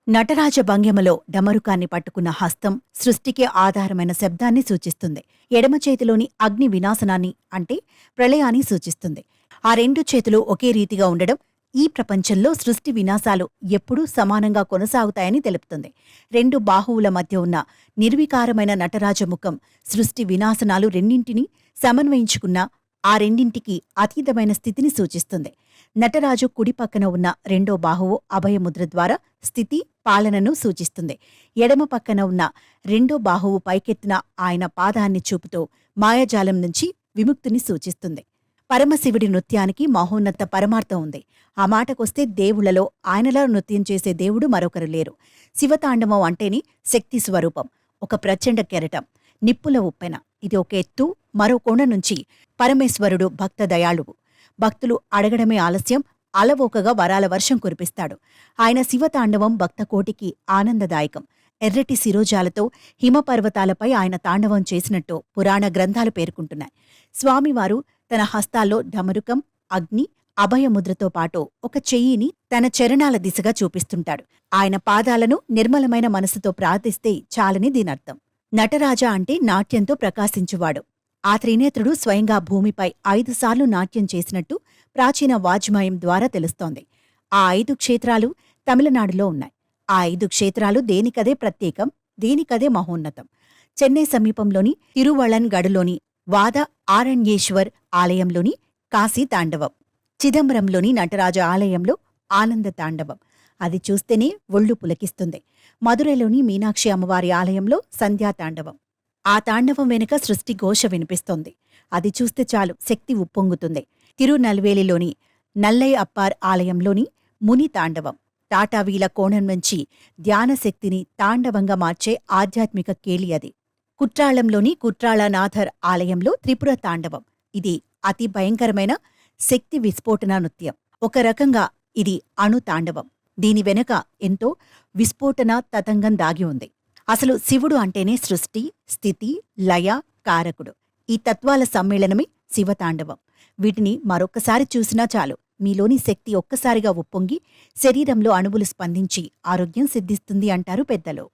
నటరాజ భంగిమలో డమరుకాన్ని పట్టుకున్న హస్తం సృష్టికి ఆధారమైన శబ్దాన్ని సూచిస్తుంది. ఎడమ చేతిలోని అగ్ని వినాశనాన్ని అంటే ప్రళయాన్ని సూచిస్తుంది. ఆ రెండు చేతులు ఒకే రీతిగా ఉండడం ఈ ప్రపంచంలో సృష్టి వినాశాలు ఎప్పుడూ సమానంగా కొనసాగుతాయని తెలుపుతుంది. రెండు బాహువుల మధ్య ఉన్న నిర్వికారమైన నటరాజ ముఖం సృష్టి వినాశనాలు రెండింటినీ సమన్వయించుకున్న ఆ రెండింటికి అతీతమైన స్థితిని సూచిస్తుంది. నటరాజు కుడి పక్కన ఉన్న రెండో బాహువు అభయముద్ర ద్వారా స్థితి, పాలనను సూచిస్తుంది. ఎడమ పక్కన ఉన్న రెండో బాహువు పైకెత్తిన ఆయన పాదాన్ని చూపుతూ మాయాజాలం నుంచి విముక్తిని సూచిస్తుంది. పరమశివుడి నృత్యానికి మహోన్నత పరమార్థం ఉంది. ఆ మాటకొస్తే దేవుళ్లలో ఆయనలా నృత్యం చేసే దేవుడు మరొకరు లేరు. శివతాండవం అంటేనే శక్తి స్వరూపం, ఒక ప్రచండ కెరటం, నిప్పుల ఉప్పెన. ఇది ఒక ఎత్తు. మరో కోణ నుంచి పరమేశ్వరుడు భక్త దయాళువు. భక్తులు అడగడమే ఆలస్యం, అలవోకగా వరాల వర్షం కురిపిస్తాడు. ఆయన శివతాండవం భక్తకోటికి ఆనందదాయకం. ఎర్రటి శిరోజాలతో హిమపర్వతాలపై ఆయన తాండవం చేసినట్టు పురాణ గ్రంథాలు పేర్కొంటున్నాయి. స్వామివారు తన హస్తాల్లో డమరుకం, అగ్ని, అభయముద్రతో పాటు ఒక చెయ్యిని తన చరణాల దిశగా చూపిస్తుంటాడు. ఆయన పాదాలను నిర్మలమైన మనసుతో ప్రార్థిస్తే చాలని దీనర్థం. నటరాజ అంటే నాట్యంతో ప్రకాశించువాడు. ఆ త్రినేత్రుడు స్వయంగా భూమిపై 5 సార్లు నాట్యం చేసినట్టు ప్రాచీన వాజ్మయం ద్వారా తెలుస్తోంది. ఆ 5 క్షేత్రాలు తమిళనాడులో ఉన్నాయి. ఆ 5 క్షేత్రాలు దేనికదే ప్రత్యేకం, దేనికదే మహోన్నతం. చెన్నై సమీపంలోని తిరువళన్గఢ్లోని వాద ఆరణ్యేశ్వర్ ఆలయంలోని కాశీ తాండవం, చిదంబరంలోని నటరాజ ఆలయంలో ఆనంద తాండవం. అది చూస్తేనే ఒళ్ళు పులకిస్తుంది. మదురైలోని మీనాక్షి అమ్మవారి ఆలయంలో సంధ్యాతాండవం. ఆ తాండవం వెనుక సృష్టి ఘోష వినిపిస్తోంది. అది చూస్తే చాలు శక్తి ఉప్పొంగుతుంది. తిరునల్వేలిలోని నల్లై అప్పార్ ఆలయంలోని ముని తాండవం. టాటావీల కోణం నుంచి ధ్యానశక్తిని తాండవంగా మార్చే ఆధ్యాత్మిక కేలి అది. కుట్రాళంలోని కుట్రాళనాథర్ ఆలయంలో త్రిపుర తాండవం. ఇది అతి భయంకరమైన శక్తి విస్ఫోటన నృత్యం. ఒక రకంగా ఇది అణు తాండవం. దీని వెనుక ఎంతో విస్ఫోటన తతంగం దాగి ఉంది. అసలు శివుడు అంటేనే సృష్టి, స్థితి, లయ, కారకుడు. ఈ తత్వాల సమ్మేళనమే శివతాండవం. వీటిని మరొక్కసారి చూసినా చాలు మీలోని శక్తి ఒక్కసారిగా ఉప్పొంగి శరీరంలో అణువులు స్పందించి ఆరోగ్యం సిద్ధిస్తుంది అంటారు పెద్దలు.